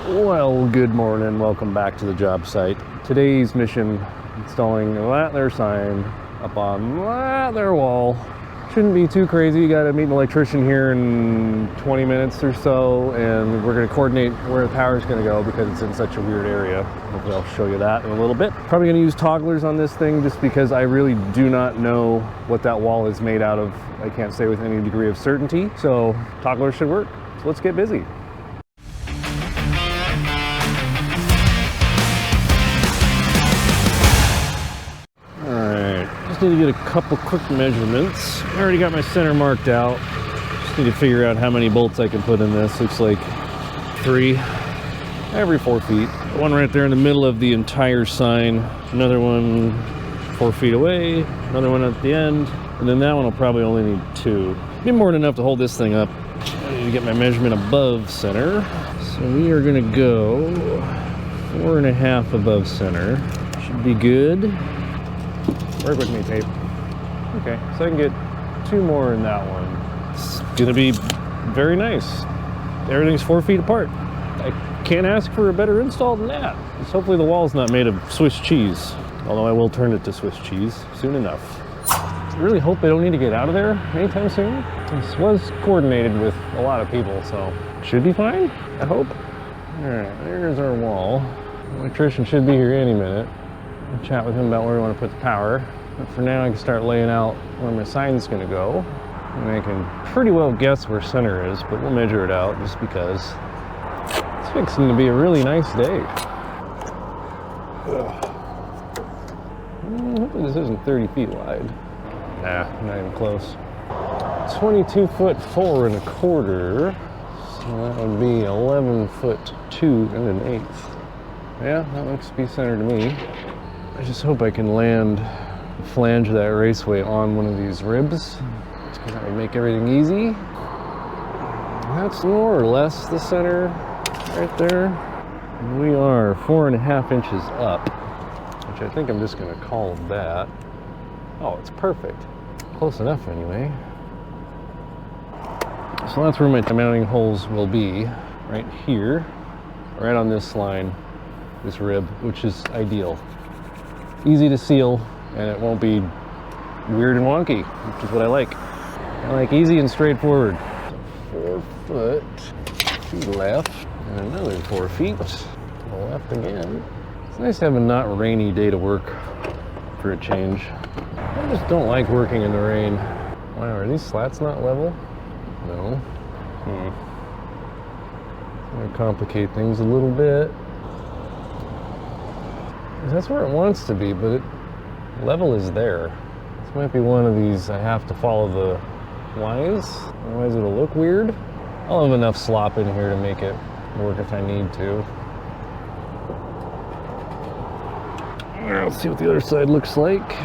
Well, good morning. Welcome back to the job site. Today's mission, installing that there sign up on that there wall. Shouldn't be too crazy. You got to meet an electrician here in 20 minutes or so, and we're going to coordinate where the power is going to go because it's in such a weird area. Hopefully I'll show you that in a little bit. Probably going to use togglers on this thing just because I really do not know what that wall is made out of. I can't say with any degree of certainty, so togglers should work. So let's get busy. Just need to get a couple quick measurements. I already got my center marked out. Just need to figure out how many bolts I can put in this. Looks like 3 every 4 feet. One right there in the middle of the entire sign. Another one 4 feet away. Another one at the end. And then that one will probably only need 2. Be more than enough to hold this thing up. I need to get my measurement above center. So we are gonna go 4.5 above center. Should be good. Work with me, tape. Okay, so I can get 2 more in that one. It's gonna be very nice. Everything's 4 feet apart. I can't ask for a better install than that. Just hopefully the wall's not made of Swiss cheese, although I will turn it to Swiss cheese soon enough. I really hope I don't need to get out of there anytime soon. This was coordinated with a lot of people, so should be fine, I hope. All right, there's our wall. The electrician should be here any minute. I'll chat with him about where we want to put the power. But for now, I can start laying out where my sign's going to go. And I can pretty well guess where center is, but we'll measure it out just because it's fixing to be a really nice day. Hopefully this isn't 30 feet wide. Nah, not even close. 22 foot 4 1/4. So that would be 11 foot 2 1/8. Yeah, that looks to be center to me. I just hope I can land the flange of that raceway on one of these ribs, because that would make everything easy. That's more or less the center right there. And we are 4.5 inches up, which I think I'm just going to call that. Oh, it's perfect. Close enough anyway. So that's where my mounting holes will be, right here, right on this line, this rib, which is ideal. Easy to seal, and it won't be weird and wonky, which is what I like. I like easy and straightforward. 4 foot to the left, and another 4 feet to the left again. It's nice to have a not rainy day to work for a change. I just don't like working in the rain. Wow, are these slats not level? No. It's gonna complicate things a little bit. That's where it wants to be, but level is there. This might be one of these I have to follow the lines, otherwise it'll look weird. I'll have enough slop in here to make it work if I need to. All right, let's see what the other side looks like.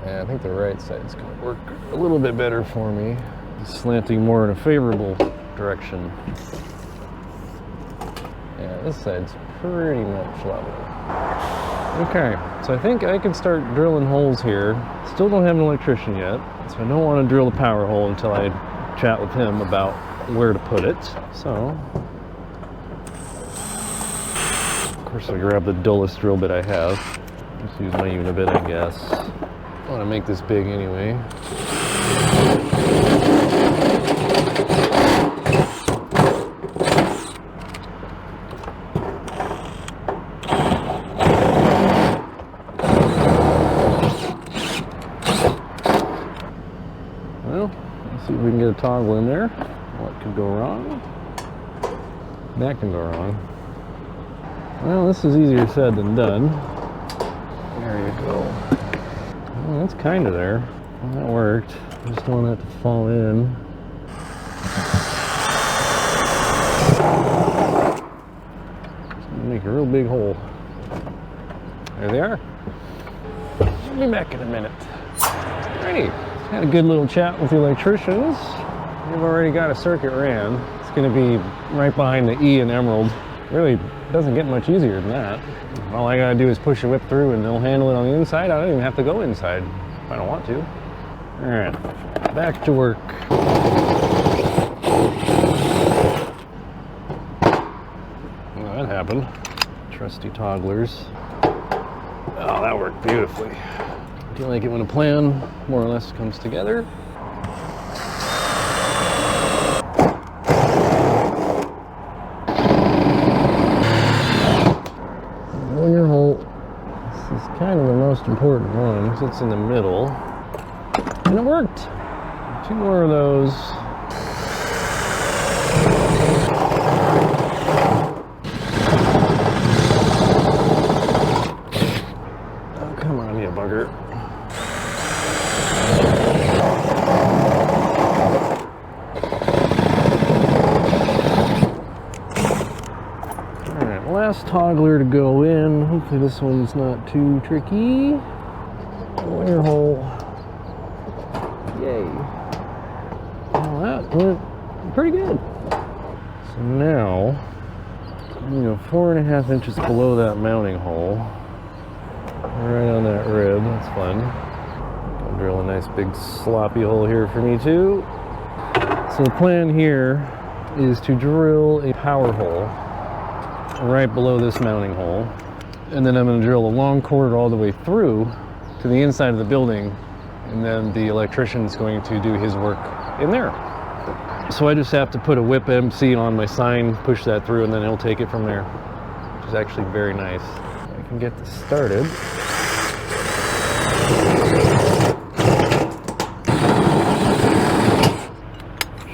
Yeah, I think the right side's gonna work a little bit better for me. It's slanting more in a favorable direction. Yeah, this side's pretty much level. Okay, so I think I can start drilling holes here. Still don't have an electrician yet, so I don't want to drill a power hole until I chat with him about where to put it. So, of course I'll grab the dullest drill bit I have. Just use my unibit, I guess. I want to make this big anyway. See if we can get a toggle in there. What could go wrong? That can go wrong. Well, this is easier said than done. There you go. Well, that's kind of there. Well, that worked. I just don't want that to fall in. Make a real big hole. There they are. I'll be back in a minute. Alrighty. Had a good little chat with the electricians. We've already got a circuit ran. It's going to be right behind the E in Emerald. Really doesn't get much easier than that. All I got to do is push a whip through and they'll handle it on the inside. I don't even have to go inside if I don't want to. All right, back to work. Well, that happened. Trusty togglers. Oh, that worked beautifully. Do you like it when a plan more or less comes together? Your hole. This is kind of the most important one because it's in the middle. And it worked. 2 more of those. Oh, come on, you bugger. Alright, last toggler to go in. Hopefully this one's not too tricky. Wire hole. Yay. Well, that went pretty good. So now, I'm going to go 4.5 inches below that mounting hole. Right on that rib, that's fun. I'll drill a nice big sloppy hole here for me too. So the plan here is to drill a power hole right below this mounting hole. And then I'm going to drill a long cord all the way through to the inside of the building. And then the electrician's going to do his work in there. So I just have to put a whip MC on my sign, push that through, and then he'll take it from there, which is actually very nice. I can get this started.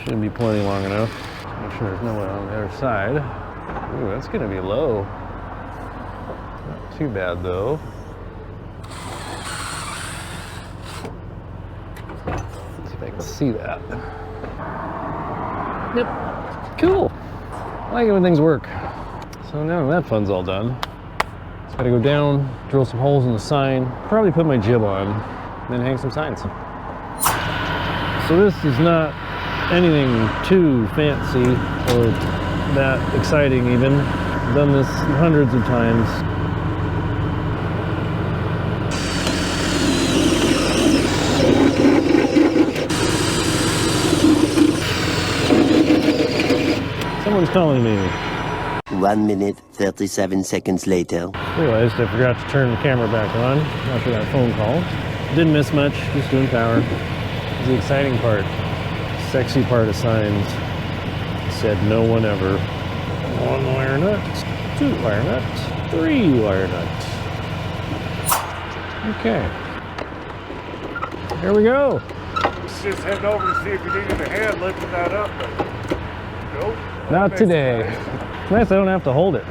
Should be plenty long enough. Make sure there's no one on the other side. Ooh, that's gonna be low. Not too bad though. Let's see if I can see that. Yep, cool. I like it when things work. So now that fun's all done. Just gotta go down, drill some holes in the sign, probably put my jib on, then hang some signs. So this is not anything too fancy or that exciting even. I've done this hundreds of times. Someone's calling me. 1 minute, 37 seconds later. Realized I forgot to turn the camera back on after that phone call. Didn't miss much, just doing power. It's the exciting part, sexy part of signs. Said no one ever. 1 wire nut, 2 wire nut, 3 wire nut. Okay. Here we go. Just heading over to see if you needed a hand lifting that up. But nope. Not today. It's nice I don't have to hold it.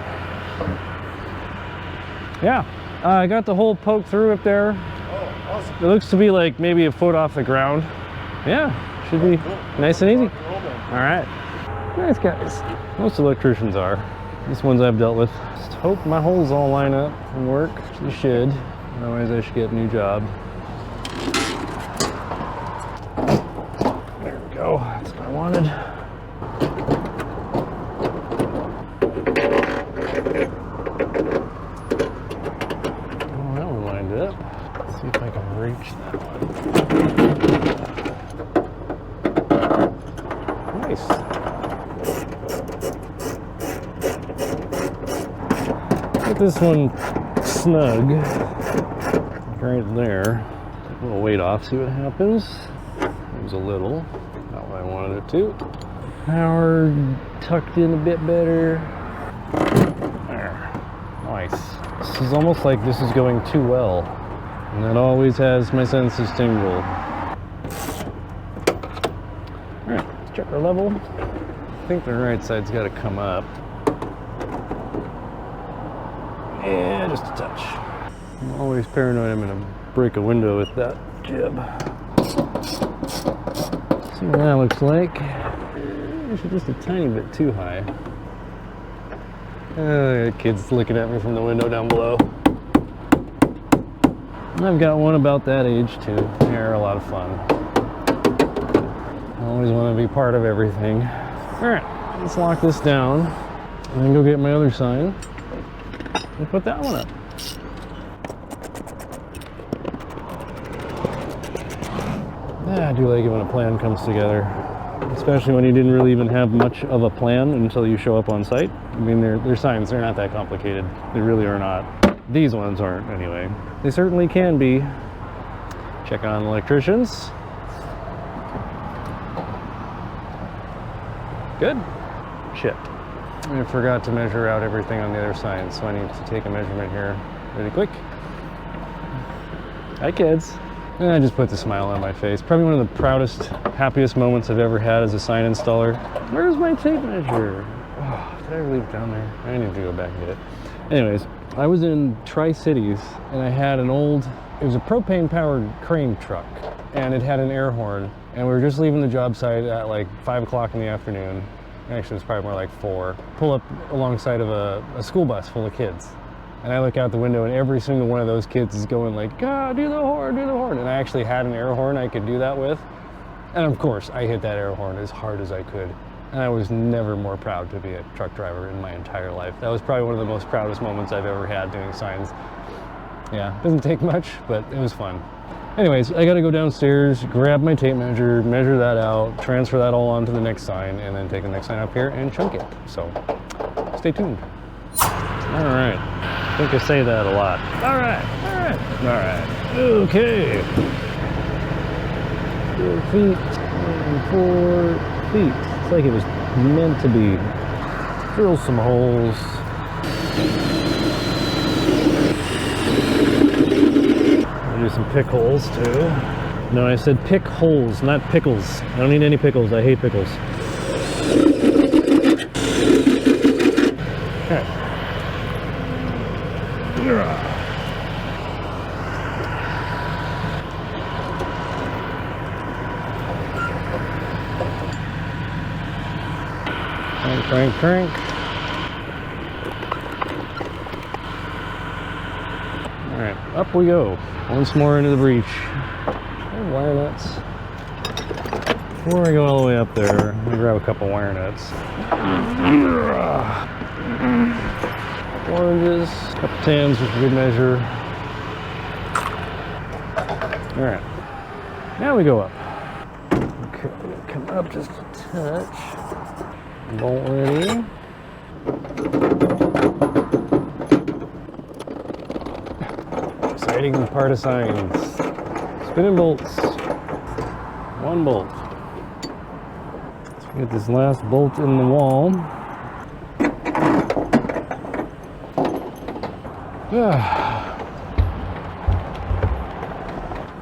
Yeah, I got the hole poked through up there. Oh, awesome. It looks to be like maybe a foot off the ground. Yeah, should be nice and easy. All right. Nice guys. Most electricians are. These ones I've dealt with. Just hope my holes all line up and work. They should. Otherwise I should get a new job. There we go. That's what I wanted. Oh, that one lined up. Let's see if I can reach that one. Nice. Get this one snug right there. Take a little weight off, see what happens. It was a little, not what I wanted it to. Power tucked in a bit better. There, nice. This is almost like this is going too well, and that always has my senses tingle. All right, let's check our level. I think the right side's got to come up. Yeah, just a touch. I'm always paranoid I'm gonna break a window with that jib. See what that looks like. It's just a tiny bit too high. The kid's looking at me from the window down below. I've got one about that age too. They're a lot of fun. I always want to be part of everything. All right, let's lock this down and then go get my other sign and put that one up. I do like it when a plan comes together, especially when you didn't really even have much of a plan until you show up on site. I mean, they're signs, they're not that complicated. They really are not. These ones aren't, anyway. They certainly can be. Check on electricians. Good. Shit. I forgot to measure out everything on the other side, so I need to take a measurement here really quick. Hi, kids. And I just put the smile on my face. Probably one of the proudest, happiest moments I've ever had as a sign installer. Where's my tape measure? Oh, did I leave it down there? I need to go back and get it. Anyways, I was in Tri-Cities and I had an old, it was a propane powered crane truck and it had an air horn. And we were just leaving the job site at like 5 o'clock in the afternoon. Actually, it's probably more like 4. Pull up alongside of a school bus full of kids. And I look out the window and every single one of those kids is going like, God, do the horn, do the horn. And I actually had an air horn I could do that with. And of course, I hit that air horn as hard as I could. And I was never more proud to be a truck driver in my entire life. That was probably one of the most proudest moments I've ever had doing signs. Yeah, doesn't take much, but it was fun. Anyways, I gotta go downstairs, grab my tape measure, measure that out, transfer that all onto the next sign, and then take the next sign up here and chunk it. So, stay tuned. All right. I think I say that a lot. All right, all right, all right. Okay. 4 feet and 4 feet. It's like it was meant to be. Drill some holes. I'll do some pick holes too. No, I said pick holes, not pickles. I don't need any pickles. I hate pickles. Okay. Crank, crank. All right, up we go. Once more into the breach. And wire nuts. Before I go all the way up there, I'm gonna grab a couple wire nuts. Oranges, a couple tans for good measure. All right, now we go up. Okay, come up just a touch. Bolt ready. Exciting part of signs. Spinning bolts. 1 bolt. Let's get this last bolt in the wall.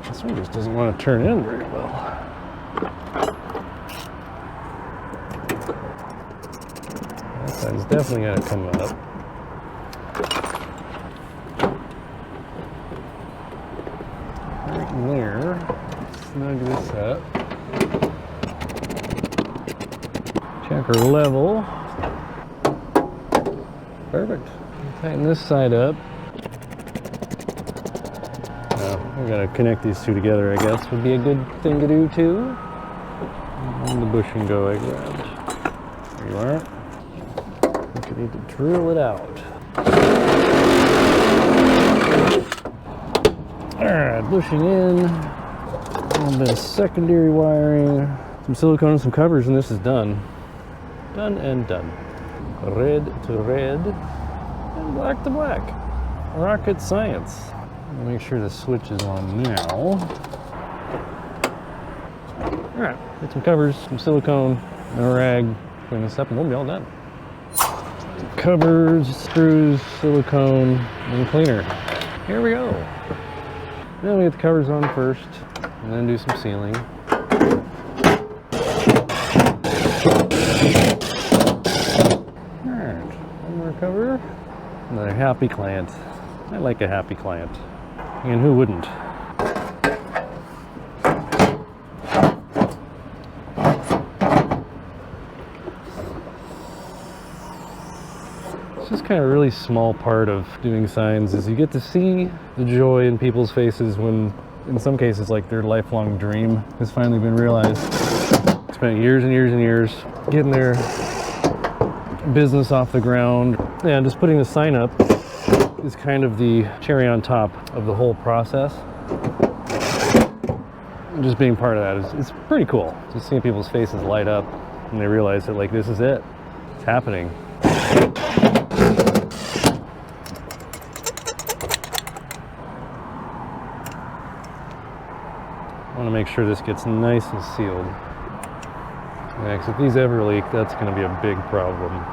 This one just doesn't want to turn in very well. That side's definitely got to come up. Right in there. Snug this up. Check her level. Perfect. Tighten this side up. We're gonna connect these two together, I guess, would be a good thing to do too. And the bushing go I grabbed. There you are. I think you need to drill it out. Alright, bushing in. A little bit of secondary wiring. Some silicone and some covers, and this is done. Done and done. Red to red. And black to black. Rocket science. Make sure the switch is on now. Alright, get some covers, some silicone, and a rag. Clean this up and we'll be all done. Covers, screws, silicone, and cleaner. Here we go. Now we get the covers on first, and then do some sealing. Alright, one more cover. Another happy client. I like a happy client. And who wouldn't? It's just kind of a really small part of doing signs is you get to see the joy in people's faces when, in some cases, like their lifelong dream has finally been realized. Spent years and years and years getting their business off the ground. Yeah, just putting the sign up is kind of the cherry on top of the whole process. just being part of that is pretty cool. Just seeing people's faces light up and they realize that like this is it. It's happening. I want to make sure this gets nice and sealed. Yeah, 'cause if these ever leak, that's going to be a big problem.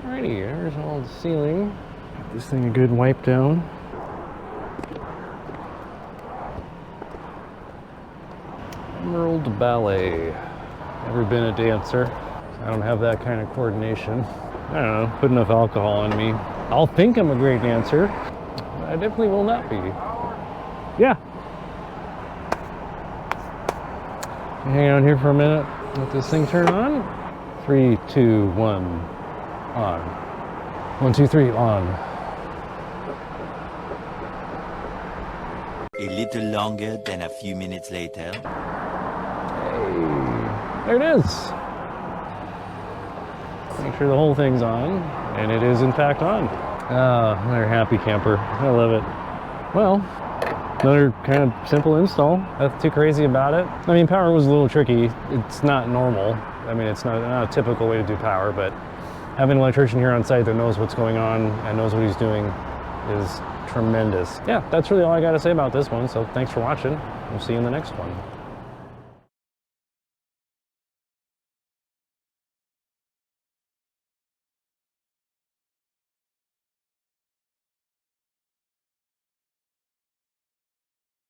Alrighty, there's all the sealing. Got this thing a good wipe down. Emerald Ballet. Never been a dancer. I don't have that kind of coordination. I don't know, put enough alcohol in me. I'll think I'm a great dancer, but I definitely will not be. Yeah. Hang out here for a minute, let this thing turn on. 3, 2, 1, on. 1, 2, 3, on. A little longer than a few minutes later. Hey, there it is. Make sure the whole thing's on, and it is in fact on. Ah, another happy camper. I love it. Well, another kind of simple install. Nothing too crazy about it. I mean, power was a little tricky. It's not normal. I mean, it's not a typical way to do power, but having an electrician here on site that knows what's going on and knows what he's doing is tremendous. Yeah, that's really all I got to say about this one. So thanks for watching. We'll see you in the next one.